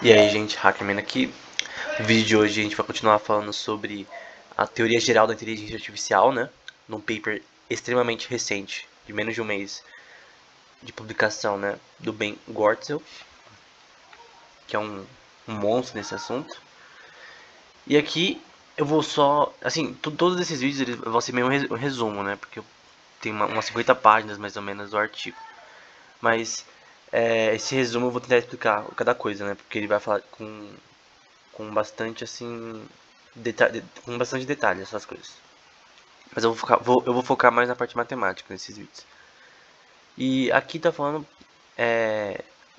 E aí, gente, Hackerman aqui. No vídeo de hoje a gente vai continuar falando sobre a teoria geral da inteligência artificial, né? Num paper extremamente recente, de menos de um mês de publicação, né? Do Ben Goertzel, que é um monstro nesse assunto. E aqui eu vou só, assim, todos esses vídeos eles vão ser meio um resumo, né? Porque tem umas 50 páginas mais ou menos do artigo. Mas esse resumo eu vou tentar explicar cada coisa, né? Porque ele vai falar com bastante assim com bastante detalhe essas coisas. Mas eu vou focar mais na parte matemática nesses vídeos. E aqui tá falando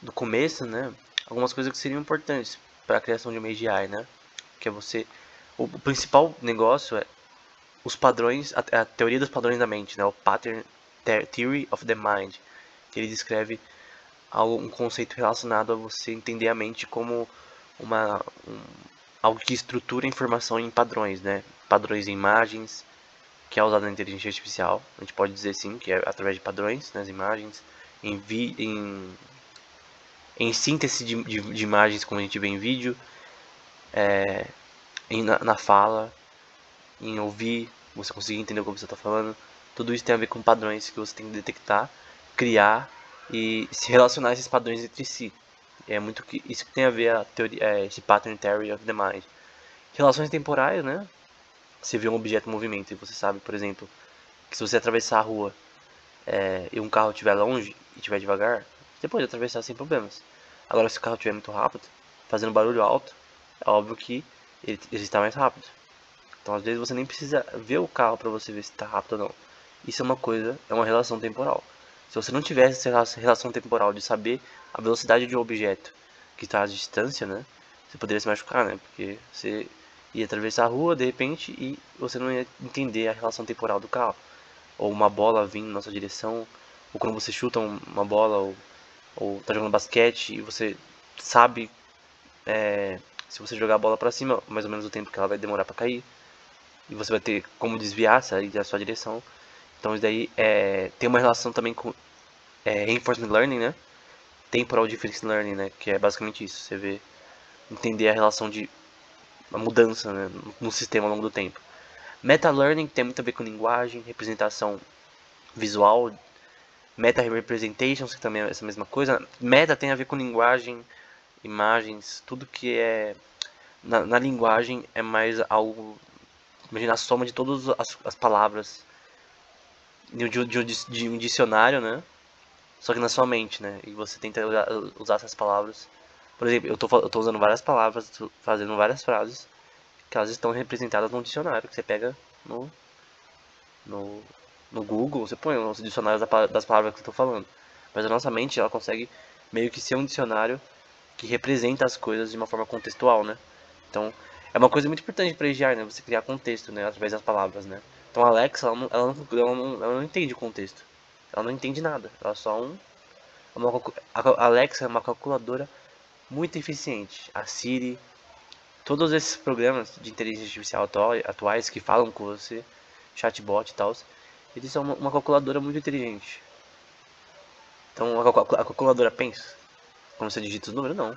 do começo, né? Algumas coisas que seriam importantes para a criação de uma AGI, né? Que é você o principal negócio é os padrões, a teoria dos padrões da mente, né? O Pattern Theory of the Mind, que ele descreve um conceito relacionado a você entender a mente como uma, um, algo que estrutura a informação em padrões, né? Padrões em imagens, que é usado na inteligência artificial. A gente pode dizer sim que é através de padrões nas imagens, em síntese de imagens, como a gente vê em vídeo, na fala, em ouvir, você conseguir entender o que você está falando. Tudo isso tem a ver com padrões que você tem que detectar, criar e se relacionar a esses padrões entre si. É muito que isso que tem a ver a teoria, esse pattern theory of the mind. Relações temporais, né? Você vê um objeto em movimento e você sabe, por exemplo, que se você atravessar a rua e um carro estiver longe e estiver devagar, você pode atravessar sem problemas. Agora, se o carro estiver muito rápido, fazendo barulho alto, é óbvio que ele está mais rápido. Então, às vezes, você nem precisa ver o carro para você ver se está rápido ou não. Isso é uma coisa, é uma relação temporal. Se você não tivesse essa relação temporal de saber a velocidade de um objeto que está à distância, né? Você poderia se machucar, né? Porque você ia atravessar a rua de repente e você não ia entender a relação temporal do carro. Ou uma bola vindo na sua direção, ou quando você chuta uma bola, ou tá jogando basquete e você sabe se você jogar a bola para cima, mais ou menos o tempo que ela vai demorar para cair e você vai ter como desviar, sair da sua direção. Então isso daí tem uma relação também com reinforcement learning, né? Temporal difference learning, né? Que é basicamente isso. Você vê, entender a relação de a mudança, né, no sistema ao longo do tempo. Meta learning tem muito a ver com linguagem, representação visual, meta representations, que também é essa mesma coisa. Meta tem a ver com linguagem, imagens, tudo que é na linguagem é mais algo, imagina a soma de todas as palavras de um dicionário, né? Só que na sua mente, né? E você tenta usar essas palavras. Por exemplo, eu tô usando várias palavras, tô fazendo várias frases que elas estão representadas num dicionário que você pega no, no, no Google, você põe os dicionários das palavras que eu tô falando. Mas a nossa mente, ela consegue meio que ser um dicionário que representa as coisas de uma forma contextual, né? Então, é uma coisa muito importante para EGR, né? Você criar contexto, né? Através das palavras, né? Então, a Alexa, ela não entende o contexto. Ela não entende nada. Ela é só a Alexa é uma calculadora muito eficiente. A Siri, todos esses programas de inteligência artificial atuais que falam com você, chatbot e tal, eles são uma calculadora muito inteligente. Então, a calculadora pensa quando você digita os números? Não.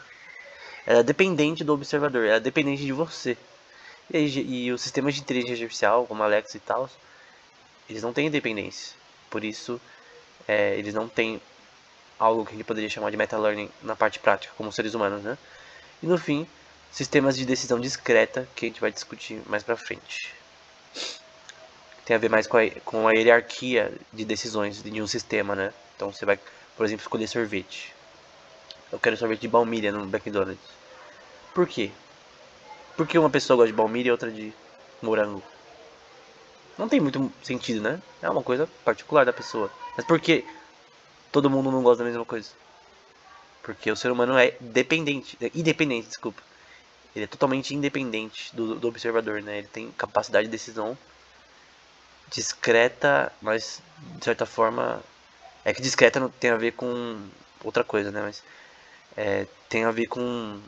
Ela é dependente do observador, ela é dependente de você. E os sistemas de inteligência artificial, como Alexa e tal, eles não têm independência. Por isso, eles não têm algo que a gente poderia chamar de meta-learning na parte prática, como seres humanos, né? E no fim, sistemas de decisão discreta, que a gente vai discutir mais pra frente. Tem a ver mais com a hierarquia de decisões de um sistema, né? Então você vai, por exemplo, escolher sorvete. Eu quero sorvete de baunilha no McDonald's. Por quê? Por que uma pessoa gosta de baunilha e outra de morango? Não tem muito sentido, né? É uma coisa particular da pessoa. Mas por que todo mundo não gosta da mesma coisa? Porque o ser humano é dependente, independente, desculpa. Ele é totalmente independente do observador, né? Ele tem capacidade de decisão discreta, mas de certa forma é que discreta não tem a ver com outra coisa, né? Mas tem a ver com,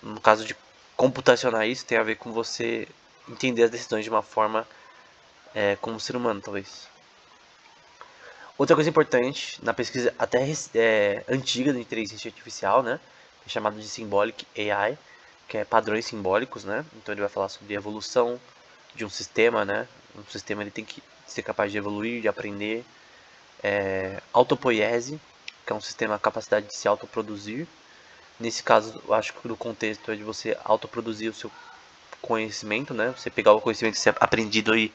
no caso de computacionar isso, tem a ver com você entender as decisões de uma forma como ser humano, talvez. Outra coisa importante na pesquisa até antiga da inteligência artificial, né? é chamado de Symbolic AI, que é padrões simbólicos, né? Então ele vai falar sobre evolução de um sistema, né? Um sistema ele tem que ser capaz de evoluir, de aprender. Autopoiese, que é um sistema capacidade de se autoproduzir. Nesse caso, eu acho que o contexto é de você autoproduzir o seu conhecimento, né? Você pegar o conhecimento que você aprendido e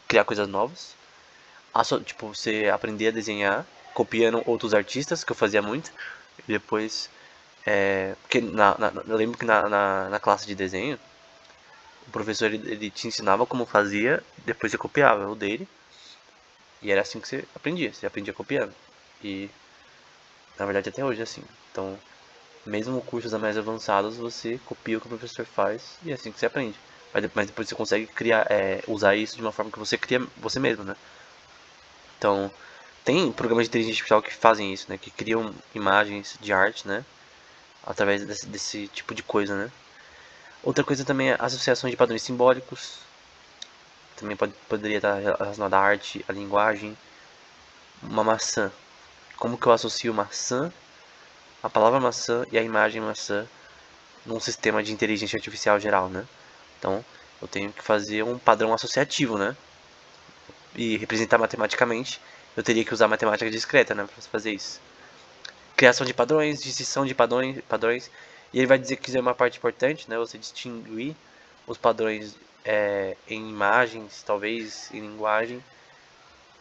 criar coisas novas. Tipo, você aprender a desenhar copiando outros artistas, que eu fazia muito. E depois, porque eu lembro que na classe de desenho, o professor ele te ensinava como fazia, depois você copiava o dele. E era assim que você aprendia copiando. E na verdade até hoje é assim. Então, mesmo cursos mais avançados, você copia o que o professor faz e é assim que você aprende. Mas depois você consegue criar, usar isso de uma forma que você cria você mesmo, né? Então, tem programas de inteligência artificial que fazem isso, né? Que criam imagens de arte, né? Através desse tipo de coisa, né? Outra coisa também é associações de padrões simbólicos. Também poderia estar relacionado à arte, à linguagem. Uma maçã. Como que eu associo maçã, a palavra maçã e a imagem maçã num sistema de inteligência artificial geral, né? Então, eu tenho que fazer um padrão associativo, né? E representar matematicamente, eu teria que usar matemática discreta, né, para fazer isso. Criação de padrões, distinção de padrões, e ele vai dizer que isso é uma parte importante, né? Você distinguir os padrões em imagens, talvez em linguagem,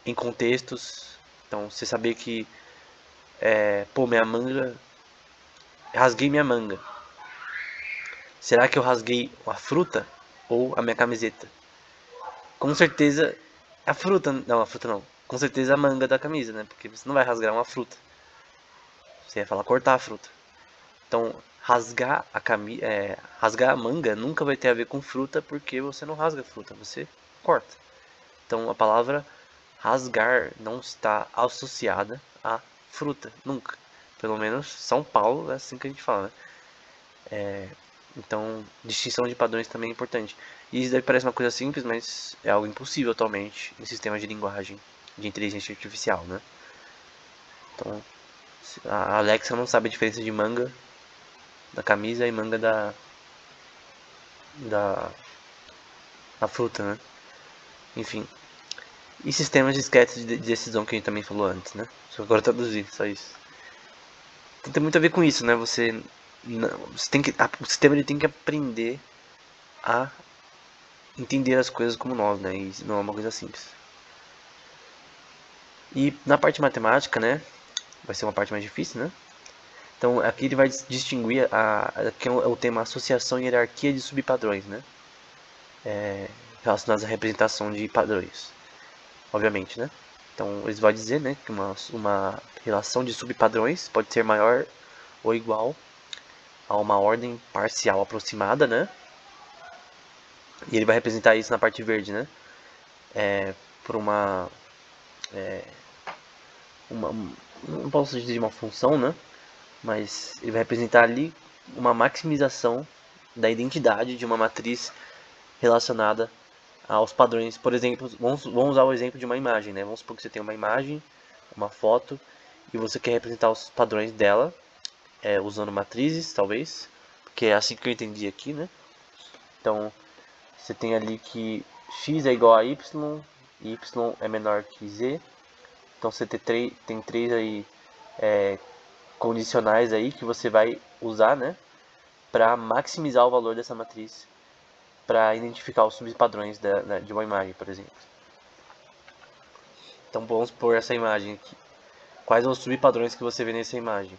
em contextos. Então, você saber que, pô, minha manga, rasguei minha manga. Será que eu rasguei a fruta ou a minha camiseta? Com certeza a fruta, não, a fruta não. Com certeza a manga da camisa, né? Porque você não vai rasgar uma fruta. Você ia falar cortar a fruta. Então, rasgar a manga nunca vai ter a ver com fruta, porque você não rasga a fruta, você corta. Então, a palavra rasgar não está associada a fruta, nunca. Pelo menos São Paulo é assim que a gente fala, né? Então, distinção de padrões também é importante. E isso daí parece uma coisa simples, mas é algo impossível atualmente em sistemas de linguagem de inteligência artificial, né? Então, a Alexa não sabe a diferença de manga da camisa e manga da fruta, né? Enfim. E sistemas discretos de decisão que a gente também falou antes, né? Só agora traduzir, só isso. Tem muito a ver com isso, né? Você tem que, o sistema ele tem que aprender a entender as coisas como nós, né? E não é uma coisa simples. E na parte matemática, né? Vai ser uma parte mais difícil, né? Então aqui ele vai distinguir aqui é o tema associação e hierarquia de subpadrões, né? Relacionados à representação de padrões, obviamente, né? Então eles vão dizer, né, que uma relação de subpadrões pode ser maior ou igual a uma ordem parcial aproximada, né? E ele vai representar isso na parte verde, né? Por não posso dizer uma função, né? Mas ele vai representar ali uma maximização da identidade de uma matriz relacionada aos padrões. Por exemplo, vamos usar o exemplo de uma imagem, né? Vamos supor que você tem uma imagem, uma foto, e você quer representar os padrões dela, usando matrizes, talvez, porque é assim que eu entendi aqui, né? Então, você tem ali que x é igual a y, y é menor que z. Então, você tem três aí condicionais aí que você vai usar, né? Para maximizar o valor dessa matriz, para identificar os subpadrões de uma imagem, por exemplo. Então vamos pôr essa imagem aqui. Quais são os subpadrões que você vê nessa imagem?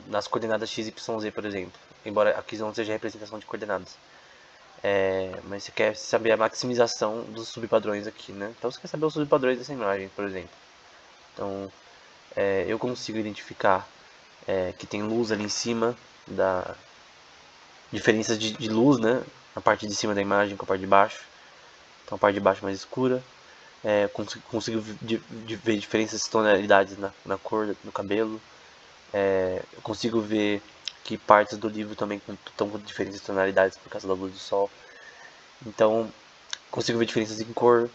Nas coordenadas x, y, z, por exemplo. Embora aqui não seja representação de coordenadas. Mas você quer saber a maximização dos subpadrões aqui, né? Então você quer saber os subpadrões dessa imagem, por exemplo. Então eu consigo identificar que tem luz ali em cima, diferenças de luz, né? A parte de cima da imagem com a parte de baixo. Então a parte de baixo mais escura. Consigo ver diferenças de tonalidades na cor do cabelo. Eu consigo ver que partes do livro também estão com diferentes tonalidades por causa da luz do sol. Então, consigo ver diferenças em cor.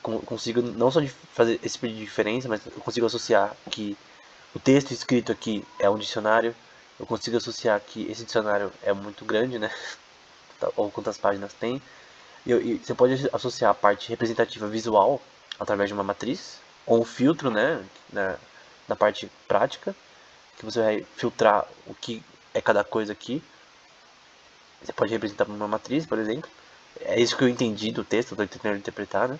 Consigo não só fazer esse tipo de diferença, mas eu consigo associar que o texto escrito aqui é um dicionário. Eu consigo associar que esse dicionário é muito grande, né? Ou quantas páginas tem. E você pode associar a parte representativa visual através de uma matriz, ou um filtro, né? Na parte prática, que você vai filtrar o que é cada coisa aqui. Você pode representar uma matriz, por exemplo. É isso que eu entendi do texto, estou tentando interpretar, né?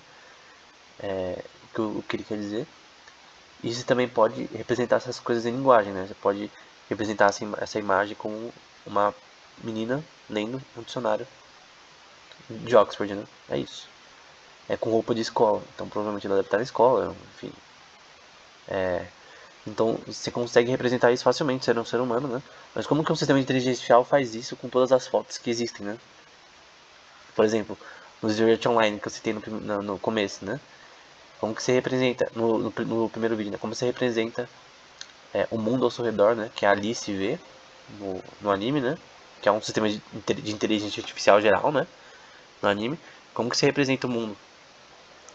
O que ele quer dizer. E você também pode representar essas coisas em linguagem, né? Você pode representar essa imagem como uma menina lendo um dicionário de Oxford, né? É isso. É com roupa de escola, então provavelmente ela deve estar na escola, enfim. Então você consegue representar isso facilmente, sendo um ser humano, né? Mas como que um sistema de inteligência artificial faz isso com todas as fotos que existem, né? Por exemplo, no Zero Art Online que eu citei no começo, né? Como que você representa, no primeiro vídeo, né? Como você representa o mundo ao seu redor, né? Que a Alice vê no anime, né? Que é um sistema de inteligência artificial geral, né? No anime. Como que você representa o mundo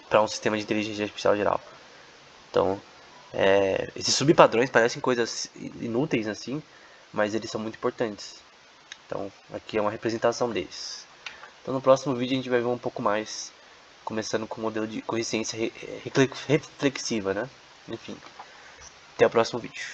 para um sistema de inteligência artificial geral? Então, esses subpadrões parecem coisas inúteis assim, mas eles são muito importantes. Então, aqui é uma representação deles. Então, no próximo vídeo a gente vai ver um pouco mais, começando com o modelo de consciência reflexiva, né? Enfim, até o próximo vídeo.